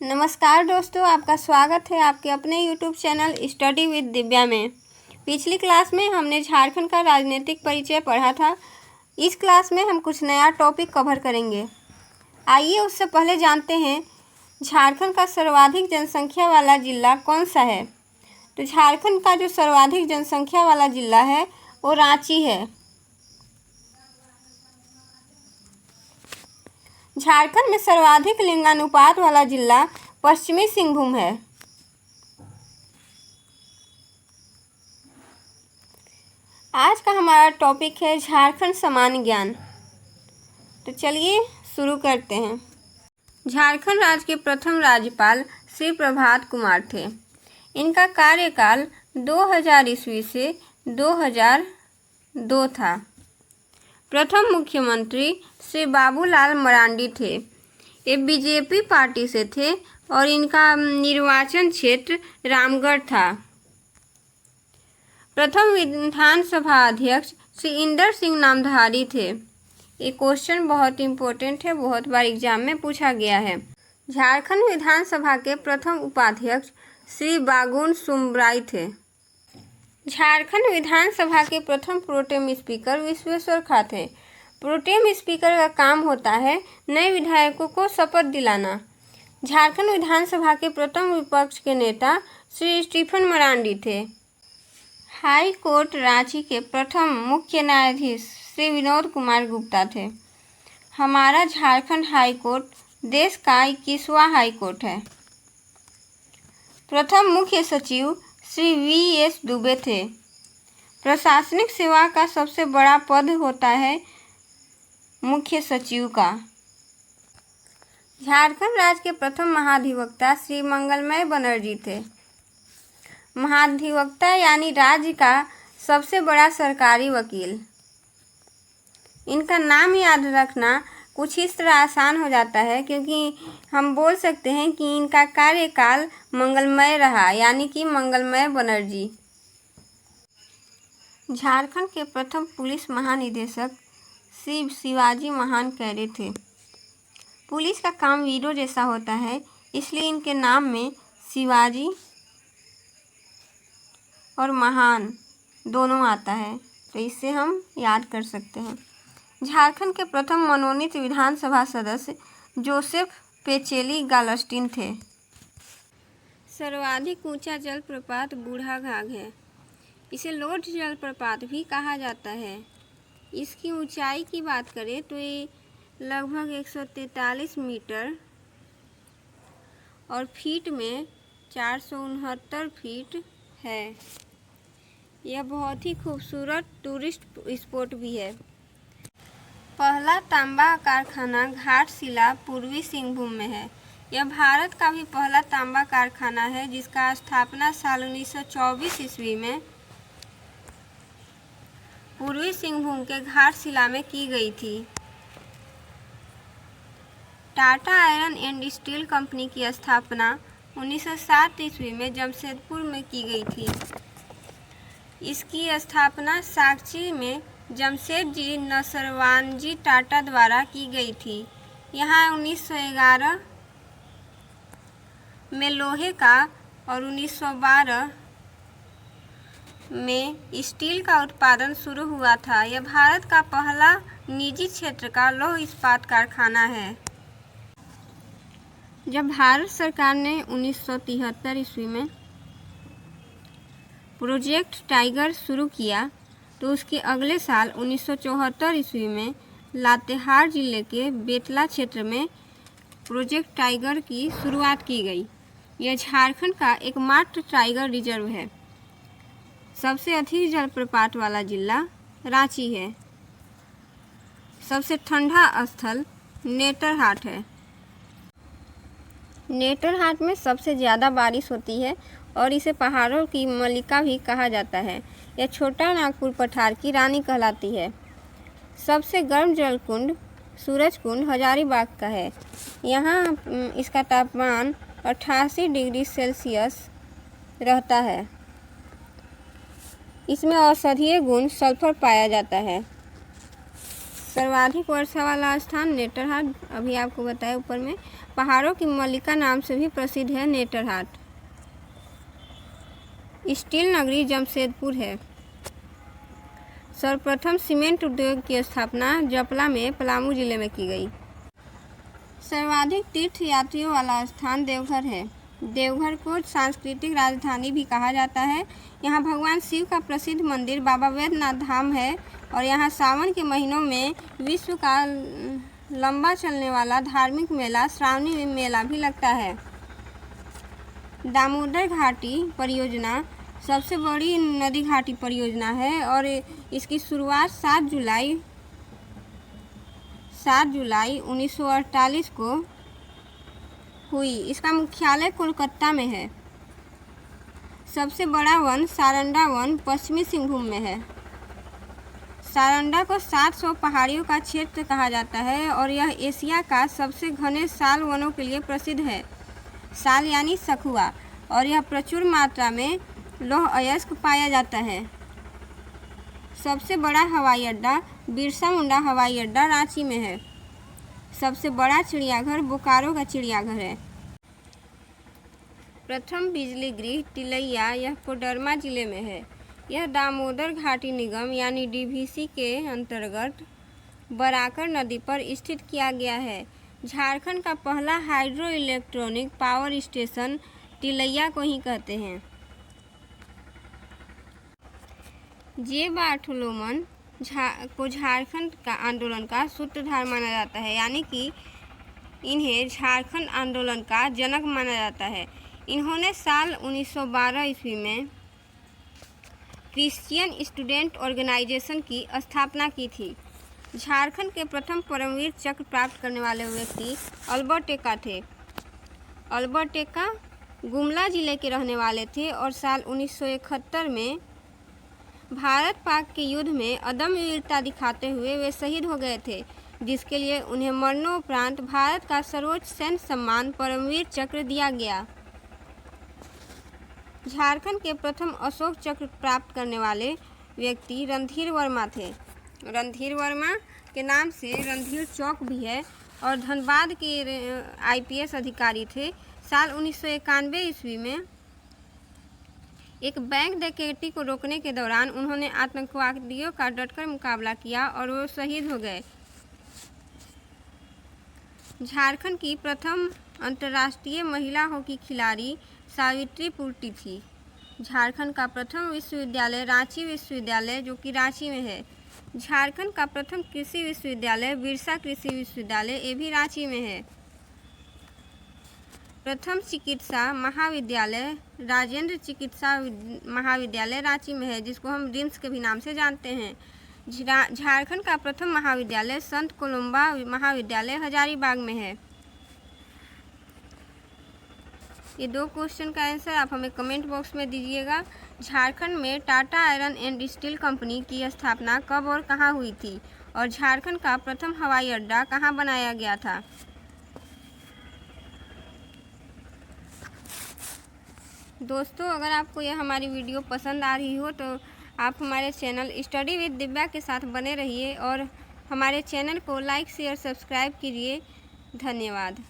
नमस्कार दोस्तों, आपका स्वागत है आपके अपने YouTube channel study with Divya में। पिछली क्लास में हमने झारखंड का राजनीतिक परिचय पढ़ा था। इस क्लास में हम कुछ नया टॉपिक कवर करेंगे। आइए उससे पहले जानते हैं झारखंड का सर्वाधिक जनसंख्या वाला जिला कौन सा है। तो झारखंड का जो सर्वाधिक जनसंख्या वाला जिला है वो रांची है। झारखंड में सर्वाधिक लिंगानुपात वाला जिला पश्चिमी सिंहभूम है। आज का हमारा टॉपिक है झारखंड सामान्य ज्ञान। तो चलिए शुरू करते हैं। झारखंड राज्य के प्रथम राज्यपाल श्री प्रभात कुमार थे। इनका कार्यकाल 2000 ईस्वी से 2002 था। प्रथम मुख्यमंत्री श्री बाबूलाल मरांडी थे। ये बीजेपी पार्टी से थे और इनका निर्वाचन क्षेत्र रामगढ़ था। प्रथम विधानसभा अध्यक्ष श्री इंदर सिंह नामधारी थे। ये क्वेश्चन बहुत इम्पोर्टेंट है, बहुत बार एग्जाम में पूछा गया है। झारखंड विधानसभा के प्रथम उपाध्यक्ष श्री बागुन सुमराई थे। झारखंड विधानसभा के प्रथम प्रोटेम स्पीकर विश्वेश्वर खा थे। प्रोटेम स्पीकर का काम होता है नए विधायकों को शपथ दिलाना। झारखंड विधानसभा के प्रथम विपक्ष के नेता श्री स्टीफन मरांडी थे। हाई कोर्ट रांची के प्रथम मुख्य न्यायाधीश श्री विनोद कुमार गुप्ता थे। हमारा झारखंड हाई कोर्ट देश का 21वां हाई कोर्ट है। प्रथम मुख्य सचिव श्री V.S. दुबे थे। प्रशासनिक सेवा का सबसे बड़ा पद होता है मुख्य सचिव का। झारखंड राज्य के प्रथम महाधिवक्ता श्री मंगलमय बनर्जी थे। महाधिवक्ता यानी राज्य का सबसे बड़ा सरकारी वकील। इनका नाम याद रखना कुछ इस तरह आसान हो जाता है, क्योंकि हम बोल सकते हैं कि इनका कार्यकाल मंगलमय रहा, यानी कि मंगलमय बनर्जी। झारखंड के प्रथम पुलिस महानिदेशक श्री शिवाजी महान कैरे थे। पुलिस का काम वीरों जैसा होता है, इसलिए इनके नाम में शिवाजी और महान दोनों आता है, तो इससे हम याद कर सकते हैं। झारखंड के प्रथम मनोनीत विधानसभा सदस्य जोसेफ पेचेली गालस्टीन थे। सर्वाधिक ऊंचा जलप्रपात बूढ़ाघाघ है। इसे लोड जलप्रपात भी कहा जाता है। इसकी ऊंचाई की बात करें तो ये लगभग 143 मीटर और फीट में 469 फीट है। यह बहुत ही खूबसूरत टूरिस्ट स्पॉट भी है। पहला तांबा कारखाना घाटशिला पूर्वी सिंहभूम में है। यह भारत का भी पहला तांबा कारखाना है, जिसका स्थापना साल 1924 ईस्वी में पूर्वी सिंहभूम के घाटशिला में की गई थी। Tata iron and steel company की स्थापना 1907 ईस्वी में जमशेदपुर में की गई थी। इसकी स्थापना सांची में जमशेदजी नसरवानजी टाटा द्वारा की गई थी। यहाँ 1911 में लोहे का और 1912 में स्टील का उत्पादन शुरू हुआ था। यह भारत का पहला निजी क्षेत्र का लौह इस्पात कारखाना है। जब भारत सरकार ने 1973 ईस्वी में प्रोजेक्ट टाइगर शुरू किया, तो उसके अगले साल 1974 ईस्वी में लातेहार जिले के बेतला क्षेत्र में प्रोजेक्ट टाइगर की शुरुआत की गई। यह झारखंड का एकमात्र टाइगर रिजर्व है। सबसे अधिक जलप्रपात वाला जिला रांची है। सबसे ठंडा स्थल नेतरहाट है। नेतरहाट में सबसे ज़्यादा बारिश होती है और इसे पहाड़ों की मल्लिका भी कहा जाता है। यह छोटा नागपुर पठार की रानी कहलाती है। सबसे गर्म जलकुंड सूरज कुंड हजारीबाग का है। यहाँ इसका तापमान 88 डिग्री सेल्सियस रहता है। इसमें औषधीय गुण सल्फर पाया जाता है। सर्वाधिक वर्षा वाला स्थान नेतरहाट, अभी आपको बताया ऊपर में। पहाड़ों की मल्लिका नाम से भी प्रसिद्ध है नेतरहाट। स्टील नगरी जमशेदपुर है। सर्वप्रथम सीमेंट उद्योग की स्थापना जपला में पलामू जिले में की गई। सर्वाधिक तीर्थ यात्रियों वाला स्थान देवघर है। देवघर को सांस्कृतिक राजधानी भी कहा जाता है। यहाँ भगवान शिव का प्रसिद्ध मंदिर बाबा वैद्यनाथ धाम है और यहाँ सावन के महीनों में विश्व का लंबा चलने वाला धार्मिक मेला श्रावणी मेला भी लगता है। दामोदर घाटी परियोजना सबसे बड़ी नदी घाटी परियोजना है और इसकी शुरुआत 7 जुलाई 1948 को हुई। इसका मुख्यालय कोलकाता में है। सबसे बड़ा वन सारंडा वन पश्चिमी सिंहभूम में है। सारंडा को 700 पहाड़ियों का क्षेत्र कहा जाता है और यह एशिया का सबसे घने साल वनों के लिए प्रसिद्ध है। साल यानी सखुआ, और यह प्रचुर मात्रा में लौह अयस्क पाया जाता है। सबसे बड़ा हवाई अड्डा बिरसा मुंडा हवाई अड्डा रांची में है। सबसे बड़ा चिड़ियाघर बोकारो का चिड़ियाघर है। प्रथम बिजली गृह तिलैया यह कोडरमा जिले में है। यह दामोदर घाटी निगम यानी डीवीसी के अंतर्गत बराकर नदी पर स्थित किया गया है। झारखंड का पहला hydro electronic power station Tilaiya को ही कहते हैं। जे बार्थोलोमन को झारखंड का आंदोलन का सूत्रधार माना जाता है, यानी कि इन्हें झारखंड आंदोलन का जनक माना जाता है। इन्होंने साल 1912 ईस्वी में क्रिश्चियन स्टूडेंट ऑर्गेनाइजेशन की स्थापना की थी। झारखंड के प्रथम परमवीर चक्र प्राप्त करने वाले व्यक्ति अल्बर्ट एक्का थे। अल्बर्ट एक्का गुमला जिले के रहने वाले थे और साल 1971 में भारत पाक के युद्ध में अदम्य वीरता दिखाते हुए वे शहीद हो गए थे, जिसके लिए उन्हें मरणोपरांत भारत का सर्वोच्च सैन्य सम्मान परमवीर चक्र दिया गया। झारखंड के प्रथम अशोक चक्र प्राप्त करने वाले व्यक्ति रणधीर वर्मा थे। रणधीर वर्मा के नाम से रणधीर चौक भी है और धनबाद के IPS अधिकारी थे। साल 1991 ईस्वी में एक बैंक डकैती को रोकने के दौरान उन्होंने आतंकवादियों का डटकर मुकाबला किया और वो शहीद हो गए। झारखंड की प्रथम अंतर्राष्ट्रीय महिला हॉकी खिलाड़ी सावित्री पूर्ति थी। झारखंड का प्रथम विश्वविद्यालय रांची विश्वविद्यालय, जो कि रांची में है। झारखंड का प्रथम कृषि विश्वविद्यालय बिरसा कृषि विश्वविद्यालय, ये भी रांची में है। प्रथम चिकित्सा महाविद्यालय राजेंद्र चिकित्सा महाविद्यालय रांची में है, जिसको हम रिम्स के भी नाम से जानते हैं। झारखंड का प्रथम महाविद्यालय संत कोलम्बा महाविद्यालय हजारीबाग में है। ये 2 क्वेश्चन का आंसर आप हमें कमेंट बॉक्स में दीजिएगा। झारखंड में Tata iron and steel company की स्थापना कब और कहाँ हुई थी, और झारखंड का प्रथम हवाई अड्डा कहाँ बनाया गया था। दोस्तों, अगर आपको यह हमारी वीडियो पसंद आ रही हो तो आप हमारे चैनल स्टडी विद दिव्या के साथ बने रहिए और हमारे चैनल को लाइक शेयर सब्सक्राइब कीजिए। धन्यवाद।